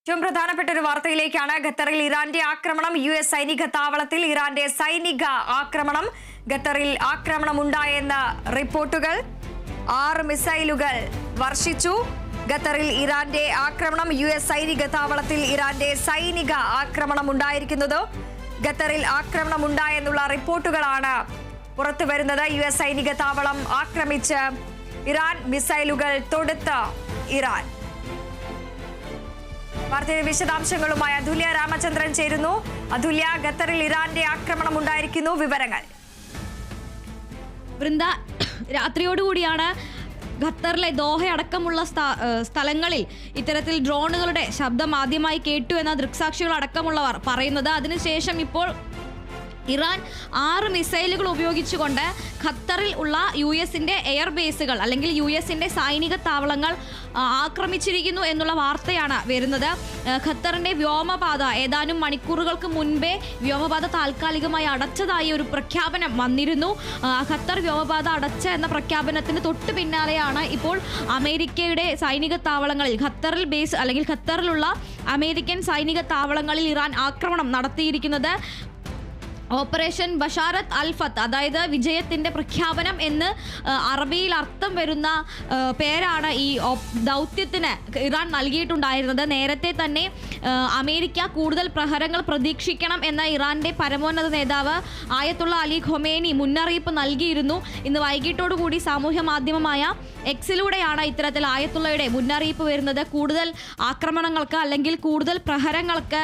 ഏറ്റവും പ്രധാനപ്പെട്ട ഒരു വാർത്തയിലേക്കാണ്. ഖത്തറിൽ ഇറാന്റെ ആക്രമണം. US സൈനിക താവളത്തിൽ ഇറാന്റെ സൈനിക ആക്രമണം. ഖത്തറിൽ ആക്രമണം ഉണ്ടായെന്ന റിപ്പോർട്ടുകൾ. 6 മിസൈലുകൾ വർഷിച്ചു. ഖത്തറിൽ ഇറാന്റെ ആക്രമണം. US സൈനിക താവളത്തിൽ ഇറാന്റെ സൈനിക ആക്രമണം ഉണ്ടായിരിക്കുന്നത്. ഖത്തറിൽ ആക്രമണം ഉണ്ടായെന്നുള്ള റിപ്പോർട്ടുകളാണ് പുറത്തു വരുന്നത്. US സൈനിക താവളം ആക്രമിച്ച് ഇറാൻ മിസൈലുകൾ തൊടുത്ത ഇറാൻ. വാർത്തയുടെ വിശദാംശങ്ങളുമായി അതുല്യ രാമചന്ദ്രൻ ചേരുന്നു. അതുല്യ, ഖത്തറിൽ ഇറാന്റെ ആക്രമണം ഉണ്ടായിരിക്കുന്നു, വിവരങ്ങൾ. വൃന്ദ, രാത്രിയോടുകൂടിയാണ് ഖത്തറിലെ ദോഹ അടക്കമുള്ള സ്ഥലങ്ങളിൽ ഇത്തരത്തിൽ ഡ്രോണുകളുടെ ശബ്ദം ആദ്യമായി കേട്ടു എന്ന ദൃക്സാക്ഷികൾ അടക്കമുള്ളവർ പറയുന്നത്. അതിനുശേഷം ഇപ്പോൾ ഇറാൻ 6 മിസൈലുകൾ ഉപയോഗിച്ചുകൊണ്ട് ഖത്തറിൽ ഉള്ള US-ന്റെ എയർബേസുകൾ അല്ലെങ്കിൽ US-ന്റെ സൈനിക താവളങ്ങൾ ആക്രമിച്ചിരിക്കുന്നു എന്നുള്ള വാർത്തയാണ് വരുന്നത്. ഖത്തറിന്റെ വ്യോമപാത ഏതാനും മണിക്കൂറുകൾക്ക് മുൻപേ വ്യോമപാത താൽക്കാലികമായി അടച്ചതായി ഒരു പ്രഖ്യാപനം വന്നിരുന്നു. ഖത്തർ വ്യോമപാത അടച്ച എന്ന പ്രഖ്യാപനത്തിന് തൊട്ടു പിന്നാലെയാണ് ഇപ്പോൾ അമേരിക്കയുടെ സൈനിക താവളങ്ങളിൽ ഖത്തറിലുള്ള അമേരിക്കൻ സൈനിക താവളങ്ങളിൽ ഇറാൻ ആക്രമണം നടത്തിയിരിക്കുന്നത്. ഓപ്പറേഷൻ ബഷാരത്ത് അൽഫത്ത്, അതായത് വിജയത്തിൻ്റെ പ്രഖ്യാപനം എന്ന് അറബിയിൽ അർത്ഥം വരുന്ന പേരാണ് ഈ ദൗത്യത്തിന് ഇറാൻ നൽകിയിട്ടുണ്ടായിരുന്നത്. നേരത്തെ തന്നെ അമേരിക്ക കൂടുതൽ പ്രഹരങ്ങൾ പ്രതീക്ഷിക്കണം എന്ന ഇറാന്റെ പരമോന്നത നേതാവ് ആയത്തുള്ള അലി ഖൊമേനി മുന്നറിയിപ്പ് നൽകിയിരുന്നു. ഇന്ന് വൈകിട്ടോടുകൂടി സാമൂഹ്യ മാധ്യമമായ എക്സിലൂടെയാണ് ഇത്തരത്തിൽ ആയത്തുള്ളയുടെ മുന്നറിയിപ്പ് വരുന്നത്. കൂടുതൽ ആക്രമണങ്ങൾക്ക് അല്ലെങ്കിൽ കൂടുതൽ പ്രഹരങ്ങൾക്ക്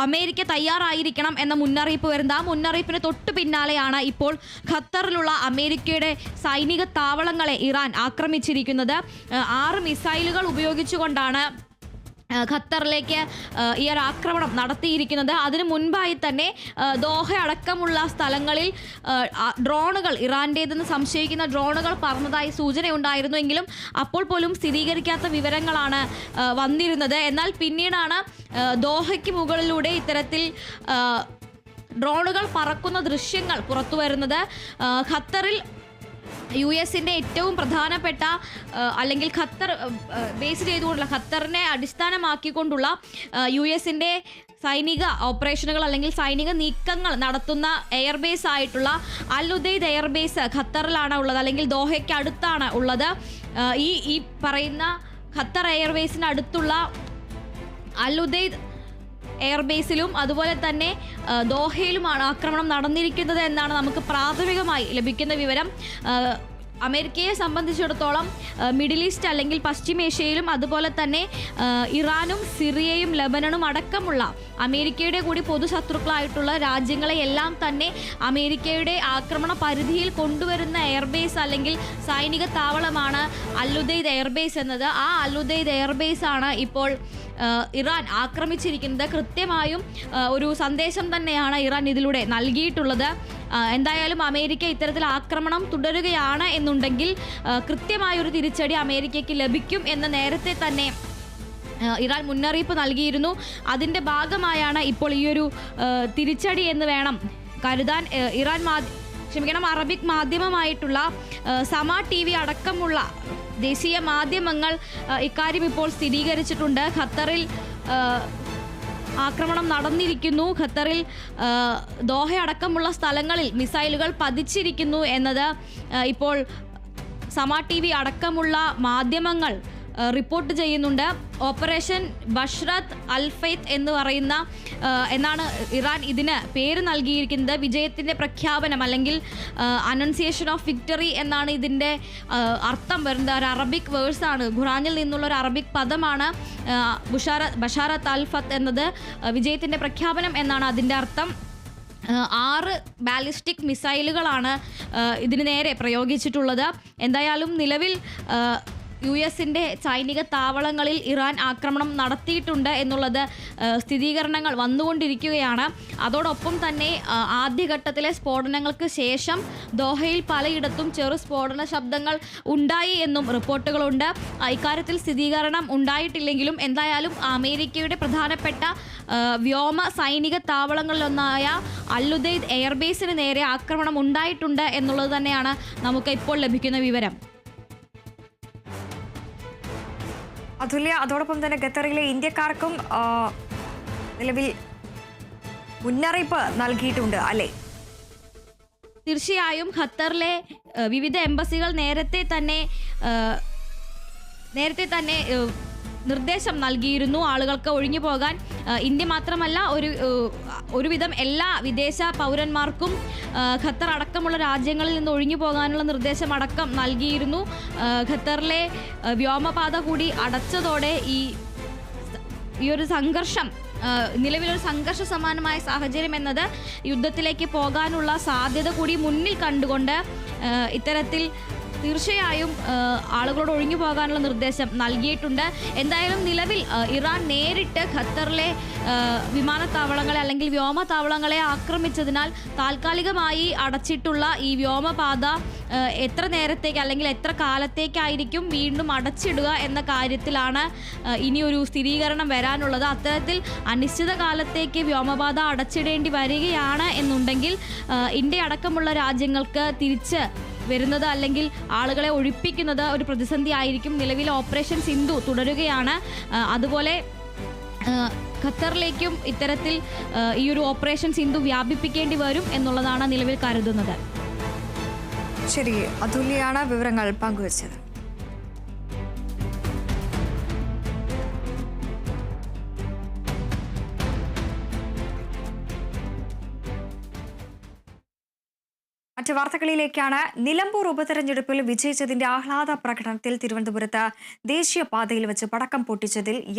അമേരിക്ക തയ്യാറായിരിക്കണം എന്ന മുന്നറിയിപ്പ് വരുന്നത്. ആ മുന്നറിയിപ്പിന് തൊട്ടു പിന്നാലെയാണ് ഇപ്പോൾ ഖത്തറിലുള്ള അമേരിക്കയുടെ സൈനിക താവളങ്ങളെ ഇറാൻ ആക്രമിച്ചിരിക്കുന്നത്. 6 മിസൈലുകൾ ഉപയോഗിച്ചുകൊണ്ടാണ് ഖത്തറിലേക്ക് ഈ ഒരു ആക്രമണം നടത്തിയിരിക്കുന്നത്. അതിനു മുൻപായി തന്നെ ദോഹ അടക്കമുള്ള സ്ഥലങ്ങളിൽ ഡ്രോണുകൾ, ഇറാൻ്റേതെന്ന് സംശയിക്കുന്ന ഡ്രോണുകൾ പറന്നതായി സൂചനയുണ്ടായിരുന്നുവെങ്കിലും അപ്പോൾ പോലും സ്ഥിരീകരിക്കാത്ത വിവരങ്ങളാണ് വന്നിരുന്നത്. എന്നാൽ പിന്നീടാണ് ദോഹയ്ക്ക് മുകളിലൂടെ ഇത്തരത്തിൽ ഡ്രോണുകൾ പറക്കുന്ന ദൃശ്യങ്ങൾ പുറത്തു വരുന്നത്. ഖത്തറിൽ US-ന്റെ ഏറ്റവും പ്രധാനപ്പെട്ട അല്ലെങ്കിൽ ഖത്തർ ബേസ് ചെയ്തുകൊണ്ടുള്ള, ഖത്തറിനെ അടിസ്ഥാനമാക്കിക്കൊണ്ടുള്ള US-ന്റെ സൈനിക ഓപ്പറേഷനുകൾ അല്ലെങ്കിൽ സൈനിക നീക്കങ്ങൾ നടത്തുന്ന എയർബേസ് ആയിട്ടുള്ള അൽ ഉദൈദ് എയർബേസ് ഖത്തറിലാണ് ഉള്ളത്, അല്ലെങ്കിൽ ദോഹയ്ക്ക് അടുത്താണ് ഉള്ളത്. ഈ പറയുന്ന ഖത്തർ എയർബേസിന് അടുത്തുള്ള അൽ ഉദൈദ് എയർബേസിലും അതുപോലെ തന്നെ ദോഹയിലുമാണ് ആക്രമണം നടന്നിരിക്കുന്നത് എന്നാണ് നമുക്ക് പ്രാഥമികമായി ലഭിക്കുന്ന വിവരം. അമേരിക്കയെ സംബന്ധിച്ചിടത്തോളം മിഡിൽ ഈസ്റ്റ് അല്ലെങ്കിൽ പശ്ചിമേഷ്യയിലും അതുപോലെ തന്നെ ഇറാനും സിറിയയും ലബനനും അടക്കമുള്ള അമേരിക്കയുടെ കൂടി പൊതുശത്രുക്കളായിട്ടുള്ള രാജ്യങ്ങളെ എല്ലാം തന്നെ അമേരിക്കയുടെ ആക്രമണ പരിധിയിൽ കൊണ്ടുവരുന്ന എയർബേസ് അല്ലെങ്കിൽ സൈനിക താവളമാണ് അൽ ഉദൈദ് എയർബേസ് എന്നത്. ആ അൽ ഉദൈദ് എയർബേസ് ആണ് ഇപ്പോൾ ഇറാൻ ആക്രമിച്ചിരിക്കുന്നത്. കൃത്യമായും ഒരു സന്ദേശം തന്നെയാണ് ഇറാൻ ഇതിലൂടെ നൽകിയിട്ടുള്ളത്. എന്തായാലും അമേരിക്ക ഇത്തരത്തിൽ ആക്രമണം തുടരുകയാണ് എന്നുണ്ടെങ്കിൽ കൃത്യമായൊരു തിരിച്ചടി അമേരിക്കയ്ക്ക് ലഭിക്കും എന്ന് നേരത്തെ തന്നെ ഇറാൻ മുന്നറിയിപ്പ് നൽകിയിരുന്നു. അതിൻ്റെ ഭാഗമായാണ് ഇപ്പോൾ ഈ ഒരു തിരിച്ചടി എന്ന് വേണം കരുതാൻ. അറബിക് മാധ്യമമായിട്ടുള്ള സമ TV അടക്കമുള്ള ദേശീയ മാധ്യമങ്ങൾ ഇക്കാര്യം ഇപ്പോൾ സ്ഥിരീകരിച്ചിട്ടുണ്ട്. ഖത്തറിൽ ആക്രമണം നടന്നിരിക്കുന്നു, ഖത്തറിൽ ദോഹ അടക്കമുള്ള സ്ഥലങ്ങളിൽ മിസൈലുകൾ പതിച്ചിരിക്കുന്നു എന്നത് ഇപ്പോൾ സമ TV അടക്കമുള്ള മാധ്യമങ്ങൾ റിപ്പോർട്ട് ചെയ്യുന്നുണ്ട്. ഓപ്പറേഷൻ ബഷ്റത്ത് അൽഫത്ത് എന്ന് പറയുന്ന എന്നാണ് ഇറാൻ ഇതിന് പേര് നൽകിയിരിക്കുന്നത്. വിജയത്തിൻ്റെ പ്രഖ്യാപനം അല്ലെങ്കിൽ അനൗൺസിയേഷൻ ഓഫ് വിക്ടറി എന്നാണ് ഇതിൻ്റെ അർത്ഥം വരുന്നത്. ഒരു അറബിക് വേഴ്സാണ്, ഖുറാനിൽ നിന്നുള്ള ഒരു അറബിക് പദമാണ് ബഷാറത്ത് അൽഫത്ത് എന്നത്. വിജയത്തിൻ്റെ പ്രഖ്യാപനം എന്നാണ് അതിൻ്റെ അർത്ഥം. 6 ബാലിസ്റ്റിക് മിസൈലുകളാണ് ഇതിന് നേരെ പ്രയോഗിച്ചിട്ടുള്ളത്. എന്തായാലും നിലവിൽ US-ന്റെ സൈനിക താവളങ്ങളിൽ ഇറാൻ ആക്രമണം നടത്തിയിട്ടുണ്ട് എന്നുള്ളത് സ്ഥിരീകരണങ്ങൾ വന്നുകൊണ്ടിരിക്കുകയാണ്. അതോടൊപ്പം തന്നെ ആദ്യഘട്ടത്തിലെ സ്ഫോടനങ്ങൾക്ക് ശേഷം ദോഹയിൽ പലയിടത്തും ചെറു സ്ഫോടന ശബ്ദങ്ങൾ ഉണ്ടായി എന്നും റിപ്പോർട്ടുകളുണ്ട്. ഇക്കാര്യത്തിൽ സ്ഥിരീകരണം ഉണ്ടായിട്ടില്ലെങ്കിലും എന്തായാലും അമേരിക്കയുടെ പ്രധാനപ്പെട്ട വ്യോമ സൈനിക താവളങ്ങളിലൊന്നായ അൽ ഉദൈദ് എയർബേസിന് നേരെ ആക്രമണം ഉണ്ടായിട്ടുണ്ട് എന്നുള്ളത് തന്നെയാണ് നമുക്ക് ഇപ്പോൾ ലഭിക്കുന്ന വിവരം. അതുല്യ, അതോടൊപ്പം തന്നെ ഖത്തറിലെ ഇന്ത്യക്കാർക്കും നിലവിൽ മുന്നറിയിപ്പ് നൽകിയിട്ടുണ്ട് അല്ലേ? തീർച്ചയായും ഖത്തറിലെ വിവിധ എംബസികൾ നേരത്തെ തന്നെ നിർദ്ദേശം നൽകിയിരുന്നു ആളുകൾക്ക് ഒഴിഞ്ഞു പോകാൻ. ഇന്ത്യ മാത്രമല്ല, ഒരുവിധം എല്ലാ വിദേശ പൗരന്മാർക്കും ഖത്തർ അടക്കമുള്ള രാജ്യങ്ങളിൽ നിന്ന് ഒഴിഞ്ഞു പോകാനുള്ള നിർദ്ദേശം അടക്കം നൽകിയിരുന്നു. ഖത്തറിലെ വ്യോമപാത കൂടി അടച്ചതോടെ ഈ ഒരു സംഘർഷം, നിലവിലൊരു സംഘർഷ സമാനമായ സാഹചര്യം എന്നത് യുദ്ധത്തിലേക്ക് പോകാനുള്ള സാധ്യത കൂടി മുന്നിൽ കണ്ടുകൊണ്ട് ഇത്തരത്തിൽ തീർച്ചയായും ആളുകളോട് ഒഴിഞ്ഞു പോകാനുള്ള നിർദ്ദേശം നൽകിയിട്ടുണ്ട്. എന്തായാലും നിലവിൽ ഇറാൻ നേരിട്ട് ഖത്തറിലെ വിമാനത്താവളങ്ങളെ അല്ലെങ്കിൽ വ്യോമത്താവളങ്ങളെ ആക്രമിച്ചതിനാൽ താൽക്കാലികമായി അടച്ചിട്ടുള്ള ഈ വ്യോമപാത എത്ര നേരത്തേക്ക് അല്ലെങ്കിൽ എത്ര കാലത്തേക്കായിരിക്കും വീണ്ടും അടച്ചിടുക എന്ന കാര്യത്തിലാണ് ഇനിയൊരു സ്ഥിരീകരണം വരാനുള്ളത്. അത്തരത്തിൽ അനിശ്ചിത കാലത്തേക്ക് വ്യോമപാത അടച്ചിടേണ്ടി വരികയാണ് എന്നുണ്ടെങ്കിൽ ഇന്ത്യ അടക്കമുള്ള രാജ്യങ്ങൾക്ക് തിരിച്ച് വരുന്നത് അല്ലെങ്കിൽ ആളുകളെ ഒഴിപ്പിക്കുന്നത് ഒരു പ്രതിസന്ധി ആയിരിക്കും. നിലവിൽ ഓപ്പറേഷൻ സിന്ധു തുടരുകയാണ്. അതുപോലെ ഖത്തറിലേക്കും ഇത്തരത്തിൽ ഈ ഒരു ഓപ്പറേഷൻ സിന്ധു വ്യാപിപ്പിക്കേണ്ടി വരും എന്നുള്ളതാണ് നിലവിൽ കരുതുന്നത്. ശരി, അതുല്യാണ് വിവരങ്ങൾ പങ്കുവച്ചത്. മറ്റ് വാർത്തകളിലേക്കാണ്. നിലമ്പൂർ ഉപതെരഞ്ഞെടുപ്പിൽ വിജയിച്ചതിന്റെ ആഹ്ലാദ പ്രകടനത്തിൽ തിരുവനന്തപുരത്ത് ദേശീയപാതയിൽ വെച്ച് പടക്കം പൊട്ടിച്ചതിൽ